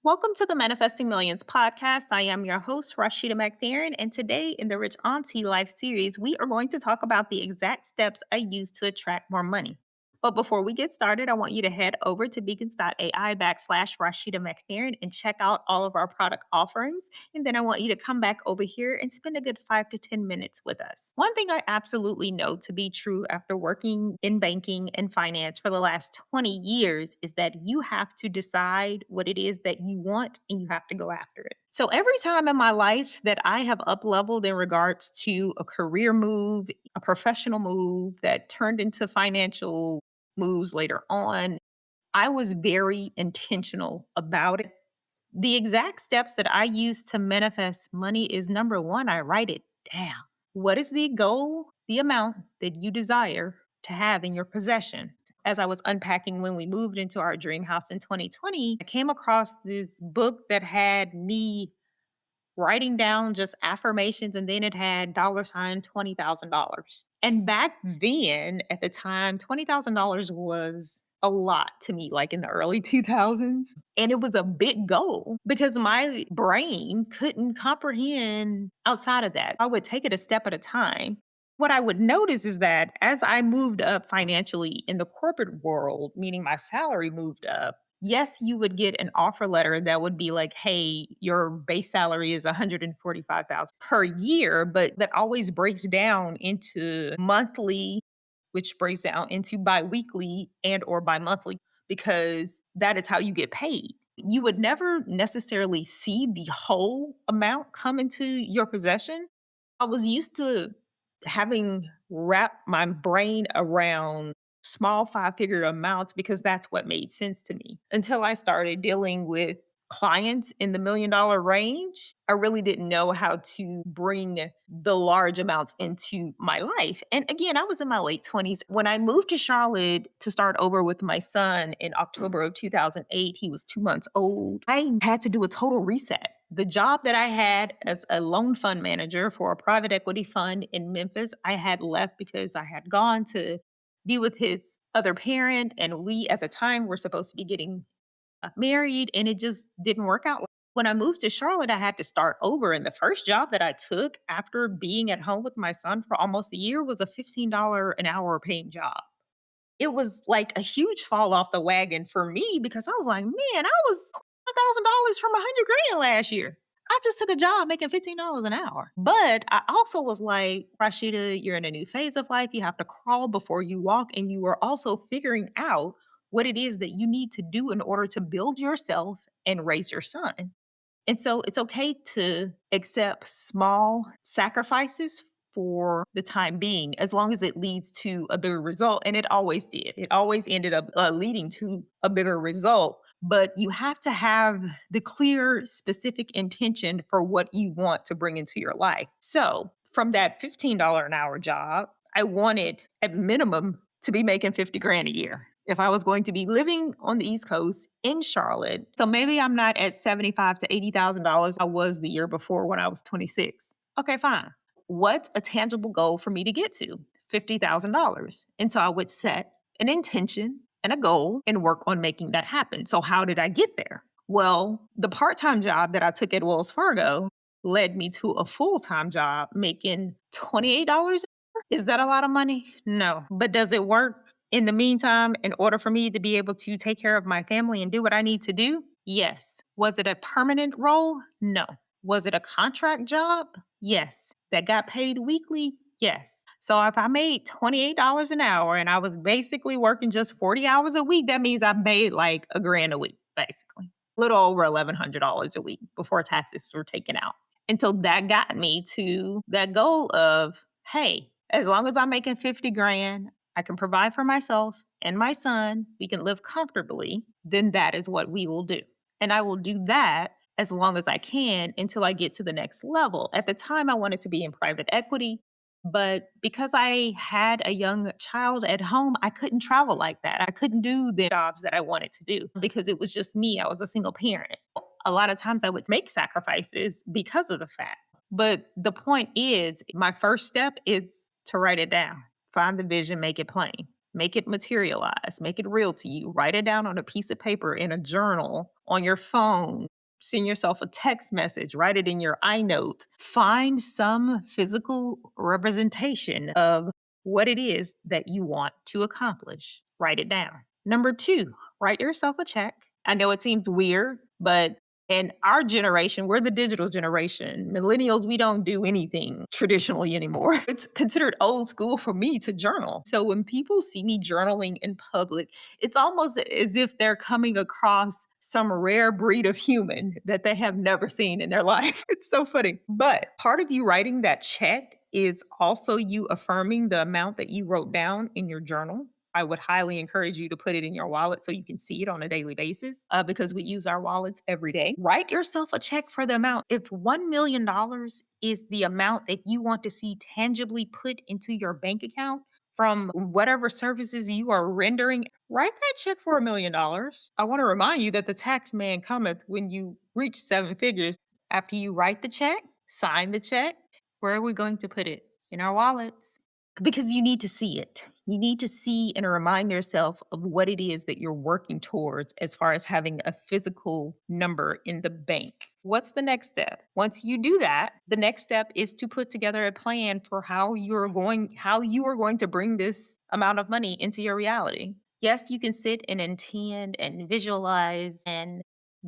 Welcome to the Manifesting Millions podcast. I am your host, Rashida McFerren, and today in the Rich Auntie Life series, we are going to talk about the exact steps I use to attract more money. But before we get started, I want you to head over to beacons.ai/Rashida McFerren and check out all of our product offerings. And then I want you to come back over here and spend a good 5 to 10 minutes with us. One thing I absolutely know to be true after working in banking and finance for the last 20 years is that you have to decide what it is that you want and you have to go after it. So every time in my life that I have up leveled in regards to a career move, a professional move that turned into financial moves later on, I was very intentional about it. The exact steps that I use to manifest money is number one, I write it down. What is the goal, the amount that you desire to have in your possession? As I was unpacking when we moved into our dream house in 2020, I came across this book that had me writing down just affirmations, and then it had $ $20,000. And back then, at the time, $20,000 was a lot to me, like in the early 2000s. And it was a big goal because my brain couldn't comprehend outside of that. I would take it a step at a time. What I would notice is that as I moved up financially in the corporate world, meaning my salary moved up, yes, you would get an offer letter that would be like, hey, your base salary is 145,000 per year, but that always breaks down into monthly, which breaks down into biweekly and or bi-monthly because that is how you get paid. You would never necessarily see the whole amount come into your possession. I was used to having wrapped my brain around small five-figure amounts because that's what made sense to me. Until I started dealing with clients in the $1 million range, I really didn't know how to bring the large amounts into my life. And again, I was in my late 20s. When I moved to Charlotte to start over with my son in October of 2008, he was 2 months old. I had to do a total reset. The job that I had as a loan fund manager for a private equity fund in Memphis, I had left because I had gone to be with his other parent. And we, at the time, were supposed to be getting married, and it just didn't work out. When I moved to Charlotte, I had to start over. And the first job that I took after being at home with my son for almost a year was a $15 an hour paying job. It was like a huge fall off the wagon for me because I was like, man, I was $1,000 from 100 grand last year. I just took a job making $15 an hour. But I also was like, Rashida, you're in a new phase of life. You have to crawl before you walk. And you are also figuring out what it is that you need to do in order to build yourself and raise your son. And so it's okay to accept small sacrifices for the time being, as long as it leads to a bigger result. And it always did. It always ended up leading to a bigger result. But you have to have the clear, specific intention for what you want to bring into your life. So from that $15 an hour job, I wanted at minimum to be making 50 grand a year if I was going to be living on the East Coast in Charlotte. So maybe I'm not at $75,000 to $80,000 I was the year before when I was 26. Okay, fine. What's a tangible goal for me to get to? $50,000. And so I would set an intention and a goal and work on making that happen. So how did I get there? Well, the part-time job that I took at Wells Fargo led me to a full-time job making $28. Is that a lot of money? No. But does it work in the meantime in order for me to be able to take care of my family and do what I need to do? Yes. Was it a permanent role? No. Was it a contract job? Yes. That got paid weekly? Yes. So if I made $28 an hour and I was basically working just 40 hours a week, that means I made like a grand a week, basically. A little over $1,100 a week before taxes were taken out. And so that got me to that goal of, hey, as long as I'm making 50 grand, I can provide for myself and my son, we can live comfortably, then that is what we will do. And I will do that as long as I can until I get to the next level. At the time, I wanted to be in private equity, but because I had a young child at home, I couldn't travel like that. I couldn't do the jobs that I wanted to do because it was just me. I was a single parent. A lot of times I would make sacrifices because of the fact. But the point is, my first step is to write it down. Find the vision, make it plain, make it materialize, make it real to you. Write it down on a piece of paper in a journal on your phone. Send yourself a text message, write it in your iNotes. Find some physical representation of what it is that you want to accomplish. Write it down. Number two, write yourself a check. I know it seems weird, but in our generation, we're the digital generation. Millennials, we don't do anything traditionally anymore. It's considered old school for me to journal. So when people see me journaling in public, it's almost as if they're coming across some rare breed of human that they have never seen in their life. It's so funny. But part of you writing that check is also you affirming the amount that you wrote down in your journal. I would highly encourage you to put it in your wallet so you can see it on a daily basis because we use our wallets every day. Write yourself a check for the amount. If $1 million is the amount that you want to see tangibly put into your bank account from whatever services you are rendering, write that check for $1 million. I want to remind you that the tax man cometh when you reach seven figures. After you write the check, sign the check, where are we going to put it? In our wallets. Because you need to see it. You need to see and remind yourself of what it is that you're working towards as far as having a physical number in the bank. What's the next step? Once you do that, the next step is to put together a plan for how you are going to bring this amount of money into your reality. Yes, you can sit and intend and visualize and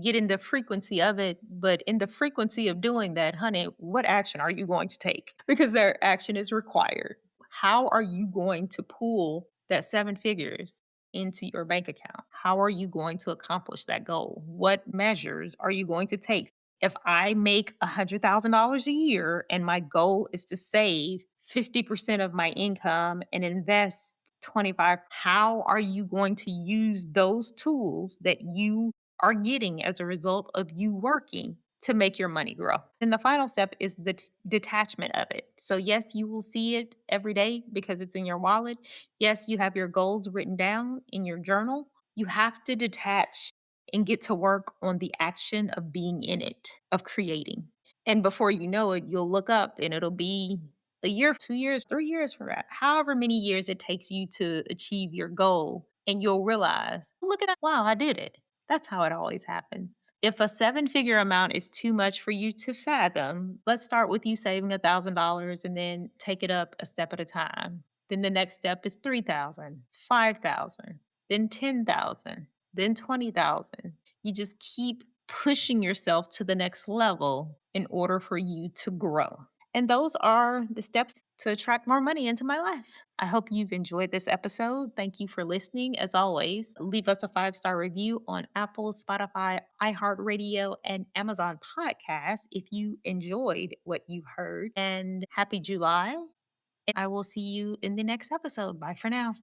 get in the frequency of it, but in the frequency of doing that, honey, what action are you going to take? Because their action is required. How are you going to pull that seven figures into your bank account? How are you going to accomplish that goal? What measures are you going to take? If I make $100,000 a year and my goal is to save 50% of my income and invest 25, how are you going to use those tools that you are getting as a result of you working to make your money grow? And the final step is the detachment of it. So, yes, you will see it every day because it's in your wallet. Yes, you have your goals written down in your journal. You have to detach and get to work on the action of being in it, of creating. And before you know it, you'll look up and it'll be a year, 2 years, 3 years from that, however many years it takes you to achieve your goal. And you'll realize, look at that, wow, I did it. That's how it always happens. If a seven-figure amount is too much for you to fathom, let's start with you saving $1,000 and then take it up a step at a time. Then the next step is 3,000, 5,000, then 10,000, then 20,000. You just keep pushing yourself to the next level in order for you to grow. And those are the steps to attract more money into my life. I hope you've enjoyed this episode. Thank you for listening. As always, leave us a 5-star review on Apple, Spotify, iHeartRadio, and Amazon Podcasts if you enjoyed what you've heard. And happy July. And I will see you in the next episode. Bye for now.